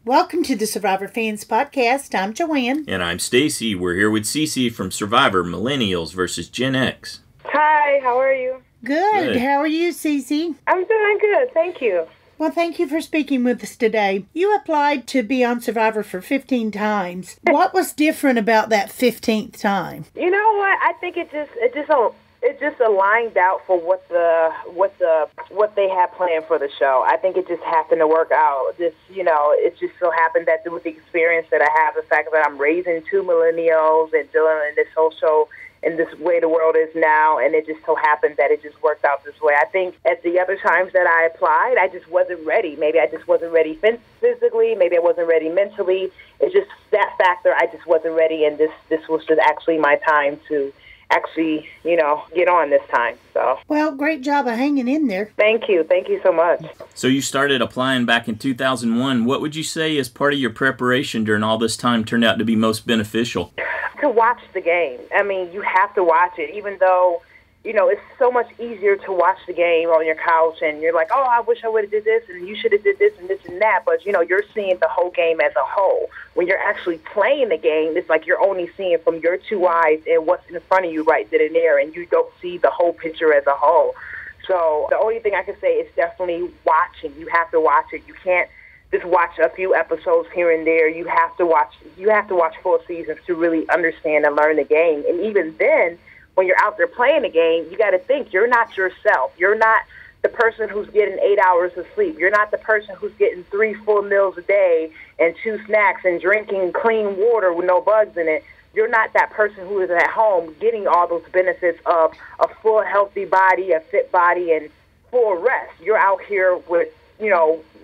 Welcome to the Survivor Fans Podcast. I'm Joanne. And I'm Stacy. We're here with CeCe from Survivor Millennials versus Gen X. Hi, how are you? Good. How are you, CeCe? I'm doing good, thank you. Well, thank you for speaking with us today. You applied to be on Survivor for 15 times. What was different about that 15th time? You know what? I think it just aligned out for what they had planned for the show. I think it just happened to work out. It just so happened that with the experience that I have, the fact that I'm raising two millennials and dealing in this whole show in this way the world is now, and it just so happened that it just worked out this way. I think at the other times that I applied, I just wasn't ready. Maybe I just wasn't ready physically. Maybe I wasn't ready mentally. It's just that factor. I just wasn't ready, and this was just actually my time to actually, get on this time. So, well, great job of hanging in there. Thank you so much. So you started applying back in 2001. What would you say as part of your preparation during all this time turned out to be most beneficial? To watch the game. I mean, you have to watch it, even though, it's so much easier to watch the game on your couch and you're like, oh, I wish I would have did this and you should have did this and this and that. But, you're seeing the whole game as a whole. When you're actually playing the game, it's like you're only seeing from your two eyes and what's in front of you right then and there, and you don't see the whole picture as a whole. So the only thing I can say is definitely watching. You have to watch it. You can't just watch a few episodes here and there. You have to watch full seasons to really understand and learn the game. And even then, when you're out there playing the game, you got to think you're not yourself. You're not the person who's getting 8 hours of sleep. You're not the person who's getting 3 full meals a day and 2 snacks and drinking clean water with no bugs in it. You're not that person who is at home getting all those benefits of a full healthy body, a fit body, and full rest. You're out here with,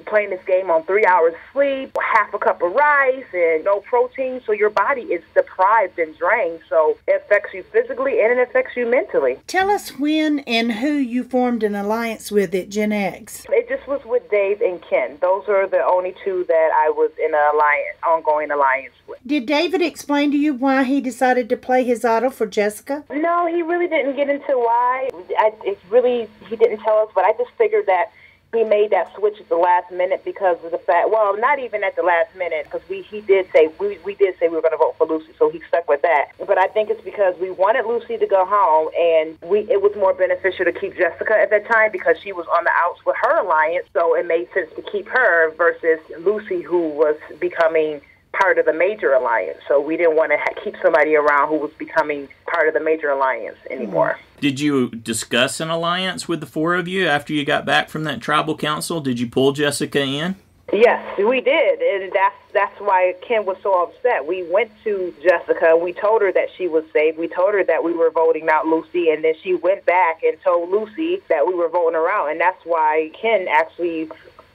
playing this game on 3 hours sleep, half a cup of rice, and no protein. So your body is deprived and drained. So it affects you physically and it affects you mentally. Tell us when and who you formed an alliance with at Gen X. It just was with Dave and Ken. Those are the only two that I was in an ongoing alliance with. Did David explain to you why he decided to play his idol for Jessica? No, he really didn't get into why. He didn't tell us, but I just figured that he made that switch at the last minute because of the fact, well, not even at the last minute, because we did say we were going to vote for Lucy, so he stuck with that. But I think it's because we wanted Lucy to go home, and it was more beneficial to keep Jessica at that time because she was on the outs with her alliance, so it made sense to keep her versus Lucy, who was becoming part of the major alliance. So we didn't want to keep somebody around who was becoming part of the major alliance anymore. Did you discuss an alliance with the four of you after you got back from that tribal council? Did you pull Jessica in? Yes, we did, and that's why Ken was so upset. We went to Jessica. We told her that she was safe. We told her that we were voting out Lucy, and then she went back and told Lucy that we were voting her out, and that's why Ken actually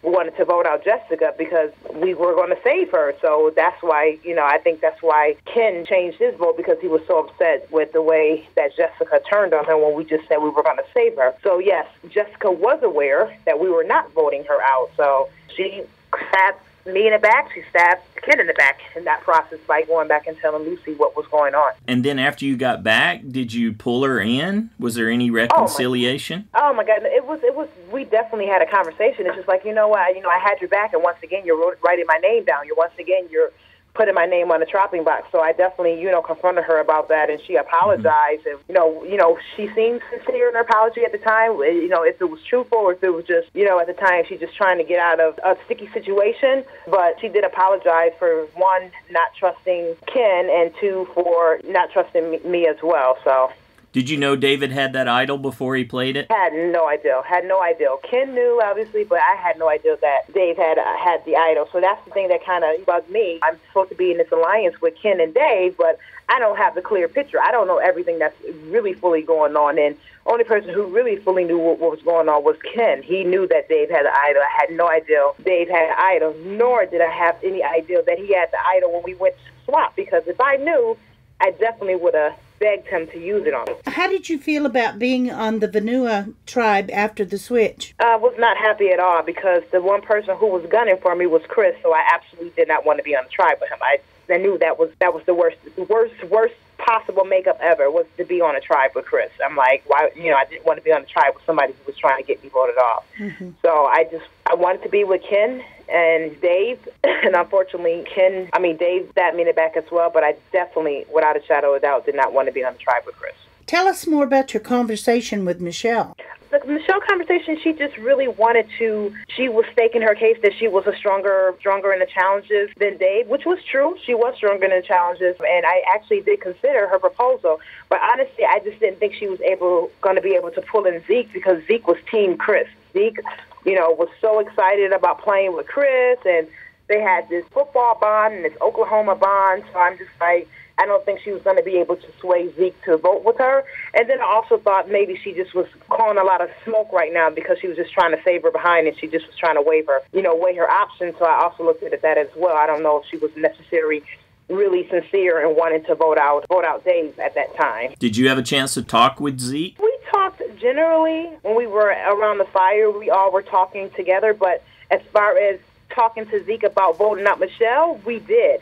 wanted to vote out Jessica because we were going to save her. So that's why, I think that's why Ken changed his vote because he was so upset with the way that Jessica turned on him when we just said we were going to save her. So yes, Jessica was aware that we were not voting her out. So she stabbed me in the back. She stabbed Ken in the back in that process by going back and telling Lucy what was going on. And then after you got back, did you pull her in? Was there any reconciliation? Oh my God. It was, we definitely had a conversation. It's just like, you know what, I had your back, and once again, you're writing my name down. You're putting my name on the chopping block. So I definitely, confronted her about that, and she apologized. Mm-hmm. And, she seemed sincere in her apology at the time. If it was truthful or if it was just, at the time she's just trying to get out of a sticky situation. But she did apologize for, one, not trusting Ken, and two, for not trusting me as well. So. Did you know David had that idol before he played it? Had no idea. Ken knew, obviously, but I had no idea that Dave had the idol. So that's the thing that kind of bugged me. I'm supposed to be in this alliance with Ken and Dave, but I don't have the clear picture. I don't know everything that's really fully going on. And the only person who really fully knew what was going on was Ken. He knew that Dave had an idol. I had no idea Dave had an idol, nor did I have any idea that he had the idol when we went to swap, because if I knew, I definitely would have begged him to use it on me. How did you feel about being on the Vanua tribe after the switch? I was not happy at all because the one person who was gunning for me was Chris, so I absolutely did not want to be on the tribe with him. I knew that was the worst possible makeup ever was to be on a tribe with Chris. I'm like, why? I didn't want to be on a tribe with somebody who was trying to get me voted off. Mm-hmm. So I wanted to be with Ken and Dave, and unfortunately Dave stabbed me in the back as well, but I definitely, without a shadow of a doubt, did not want to be on the tribe with Chris. Tell us more about your conversation with Michelle. The Michelle conversation, she just really wanted to, she was staking her case that she was stronger in the challenges than Dave, which was true. She was stronger in the challenges, and I actually did consider her proposal. But honestly, I just didn't think she was going to be able to pull in Zeke, because Zeke was Team Chris. Zeke, was so excited about playing with Chris, and they had this football bond and this Oklahoma bond. So I'm just like, I don't think she was going to be able to sway Zeke to vote with her. And then I also thought maybe she just was calling a lot of smoke right now because she was just trying to save her behind, and she just was trying to weigh her options. So I also looked at that as well. I don't know if she was necessarily really sincere and wanted to vote out Dave at that time. Did you have a chance to talk with Zeke? We talked generally when we were around the fire. We all were talking together, but as far as talking to Zeke about voting out Michelle, we did.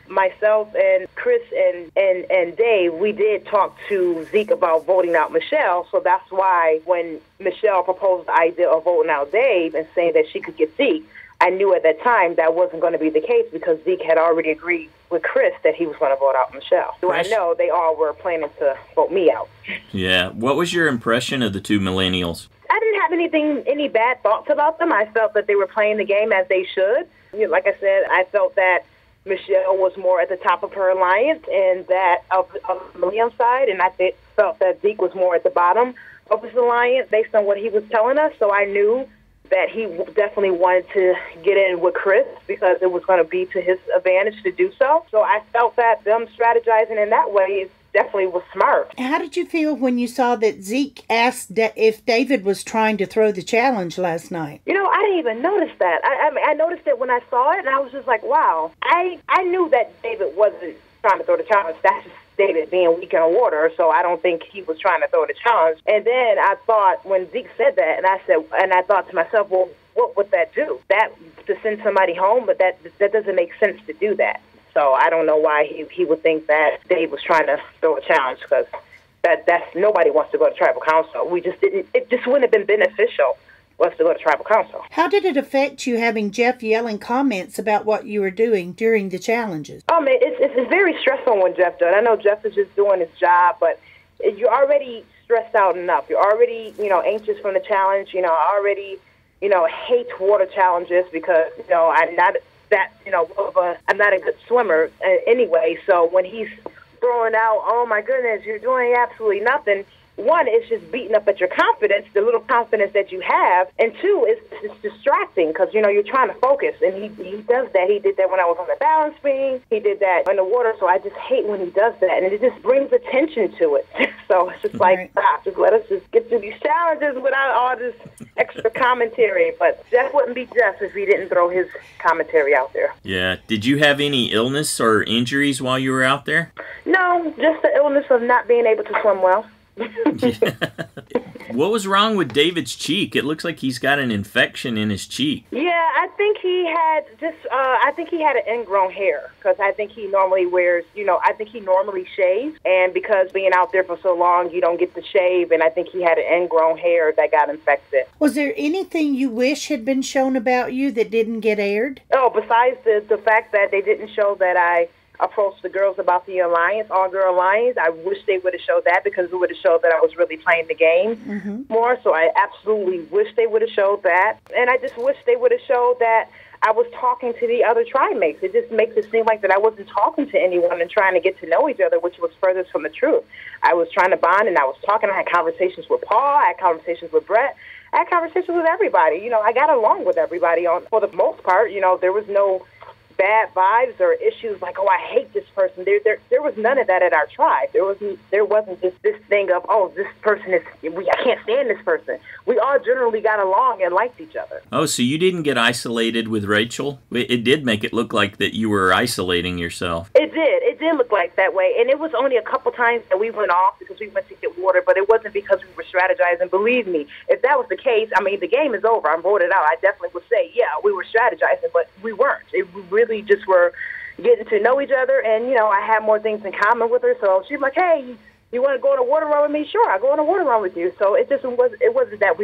Myself and Chris and Dave, we did talk to Zeke about voting out Michelle. So that's why when Michelle proposed the idea of voting out Dave and saying that she could get Zeke, I knew at that time that wasn't going to be the case, because Zeke had already agreed with Chris that he was going to vote out Michelle. So I know they all were planning to vote me out. Yeah. What was your impression of the two millennials? I didn't have any bad thoughts about them. I felt that they were playing the game as they should. Like I said, I felt that Michelle was more at the top of her alliance and that of the Millennium side, and I felt that Zeke was more at the bottom of his alliance based on what he was telling us. So I knew that he definitely wanted to get in with Chris because it was going to be to his advantage to do so. So I felt that them strategizing in that way definitely was smart. How did you feel when you saw that Zeke asked if David was trying to throw the challenge last night? I didn't even notice that. I noticed it when I saw it, and I was just like, wow. I knew that David wasn't trying to throw the challenge. That's just David being weak in water, so I don't think he was trying to throw the challenge. And then I thought, when Zeke said that, and I thought to myself, well, what would that do? That to send somebody home, but that doesn't make sense to do that. So I don't know why he would think that Dave was trying to throw a challenge, because that's nobody wants to go to tribal council. It just wouldn't have been beneficial for us to go to tribal council. How did it affect you having Jeff yelling comments about what you were doing during the challenges? It's very stressful when Jeff does. I know Jeff is just doing his job, but you're already stressed out enough. You're already, anxious from the challenge. I already, hate water challenges because, I'm not I'm not a good swimmer anyway. So when he's throwing out, oh my goodness, you're doing absolutely nothing. One, it's just beating up at your confidence, the little confidence that you have. And two, it's distracting because, you're trying to focus. And he does that. He did that when I was on the balance beam. He did that in the water. So I just hate when he does that. And it just brings attention to it. So it's just like, stop. Just let us just get through these challenges without all this extra commentary. But Jeff wouldn't be Jeff if he didn't throw his commentary out there. Yeah. Did you have any illness or injuries while you were out there? No, just the illness of not being able to swim well. What was wrong with David's cheek? It looks like he's got an infection in his cheek. Yeah, I think he had an ingrown hair, because I think he normally wears, I think he normally shaves, and because being out there for so long, you don't get to shave, and I think he had an ingrown hair that got infected. Was there anything you wish had been shown about you that didn't get aired? Oh, besides the fact that they didn't show that I approached the girls about the alliance, all-girl alliance. I wish they would have showed that, because it would have showed that I was really playing the game more. So I absolutely wish they would have showed that. And I just wish they would have showed that I was talking to the other tribe mates. It just makes it seem like that I wasn't talking to anyone and trying to get to know each other, which was furthest from the truth. I was trying to bond, and I was talking. I had conversations with Paul. I had conversations with Brett. I had conversations with everybody. I got along with everybody for the most part. There was no bad vibes or issues like, oh, I hate this person. There was none of that at our tribe. There wasn't just this thing of, oh, this person I can't stand this person. We all generally got along and liked each other. Oh, so you didn't get isolated with Rachel? It did make it look like that you were isolating yourself. It did. It did look like that way. And it was only a couple times that we went off because we went to get water, but it wasn't because we were strategizing. Believe me, if that was the case, the game is over. I'm voted out. I definitely would say, yeah, we were strategizing, but we weren't. We really just were getting to know each other, and I had more things in common with her, so she's like, hey, You want to go on a water run with me? Sure, I'll go on a water run with you. So it wasn't that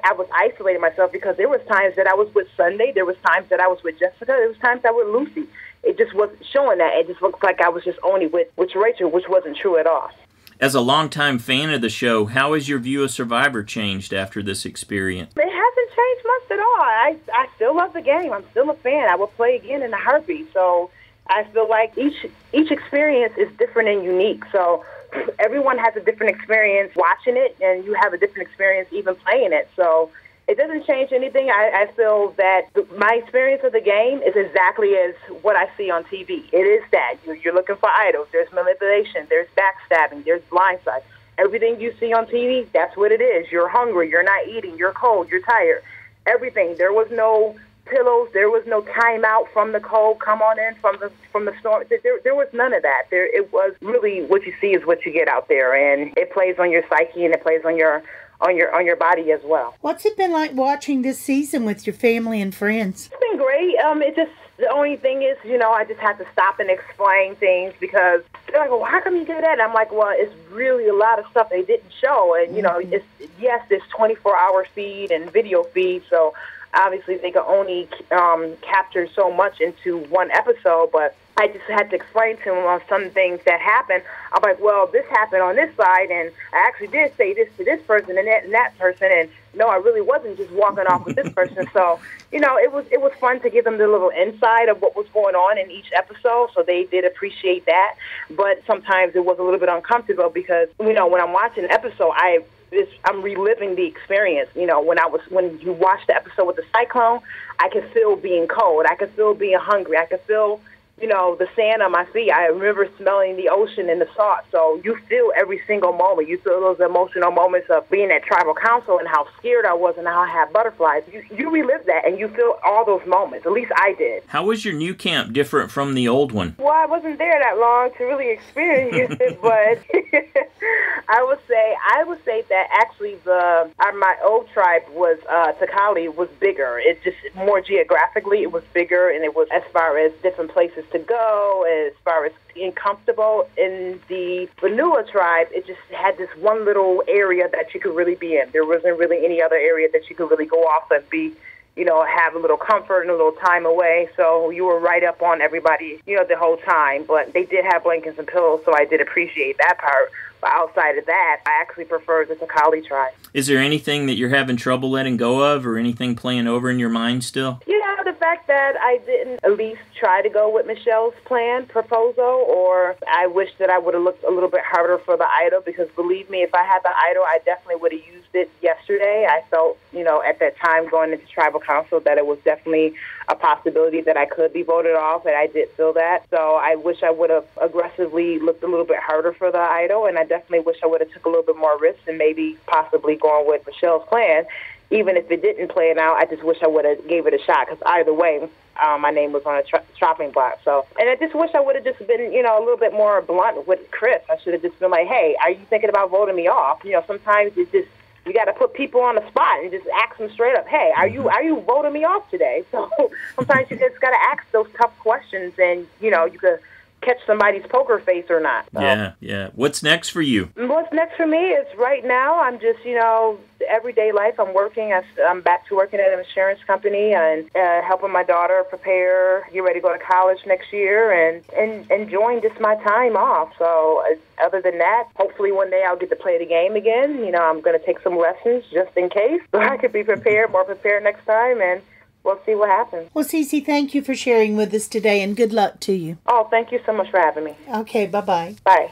I was isolating myself, because there was times that I was with Sunday, there was times that I was with Jessica, there was times I was with Lucy. It just wasn't showing that. It just looked like I was just only with Rachel, which wasn't true at all. As a longtime fan of the show, how has your view of Survivor changed after this experience? It hasn't changed much at all. I still love the game. I'm still a fan. I will play again in a heartbeat. So I feel like each experience is different and unique. So everyone has a different experience watching it, and you have a different experience even playing it. So it doesn't change anything. I feel that my experience of the game is exactly as what I see on TV. It is that. You're looking for idols. There's manipulation. There's backstabbing. There's blindside. Everything you see on TV, that's what it is. You're hungry. You're not eating. You're cold. You're tired. Everything. There was no pillows. There was no timeout from the cold. Come on in from the storm. There was none of that. It was really what you see is what you get out there, and it plays on your psyche, and it plays on your body as well. What's it been like watching this season with your family and friends? It's been great. The only thing is, I just have to stop and explain things, because they're like, well, how come you do that? And I'm like, well, it's really a lot of stuff they didn't show. And, there's 24-hour feed and video feed, so obviously they can only capture so much into one episode, but I just had to explain to him on some things that happened. I'm like, well, this happened on this side, and I actually did say this to this person and that person, and no, I really wasn't just walking off with this person. So, it was fun to give them the little insight of what was going on in each episode, so they did appreciate that. But sometimes it was a little bit uncomfortable, because, when I'm watching an episode, I'm reliving the experience. When you watch the episode with the cyclone, I could feel being cold. I could feel being hungry. I could feel, the sand on my feet. I remember smelling the ocean and the salt. So you feel every single moment. You feel those emotional moments of being at tribal council and how scared I was and how I had butterflies. You relive that, and you feel all those moments. At least I did. How was your new camp different from the old one? Well, I wasn't there that long to really experience it, but I would say that actually my old tribe was Takali was bigger. It just more geographically it was bigger, and it was as far as different places to go, as far as being comfortable. In the Vanua tribe, it just had this one little area that you could really be in. There wasn't really any other area that you could really go off and be, have a little comfort and a little time away. So you were right up on everybody, the whole time. But they did have blankets and pillows, so I did appreciate that part. But outside of that, I actually prefer the Takali tribe. Is there anything that you're having trouble letting go of, or anything playing over in your mind still? The fact that I didn't at least try to go with Michelle's proposal, or I wish that I would have looked a little bit harder for the idol, because believe me, if I had the idol, I definitely would have used it yesterday. I felt, at that time going into tribal council that it was definitely a possibility that I could be voted off, and I did feel that. So I wish I would have aggressively looked a little bit harder for the idol, and I definitely wish I would have took a little bit more risk and maybe possibly gone with Michelle's plan. Even if it didn't play it out, I just wish I would have gave it a shot, because either way, my name was on a chopping block. So, and I just wish I would have just been, a little bit more blunt with Chris. I should have just been like, hey, are you thinking about voting me off? Sometimes it's just, you got to put people on the spot and just ask them straight up, hey, are you voting me off today? So sometimes you just got to ask those tough questions, and, you could catch somebody's poker face or not. So. Yeah. What's next for you? What's next for me is right now I'm just, everyday life. I'm working. I'm back to working at an insurance company and helping my daughter get ready to go to college next year, and enjoying just my time off. So other than that, hopefully one day I'll get to play the game again. I'm going to take some lessons just in case, so I could be more prepared next time, and we'll see what happens. Well, CeCe, thank you for sharing with us today, and good luck to you. Oh, thank you so much for having me. Okay, bye-bye. Bye.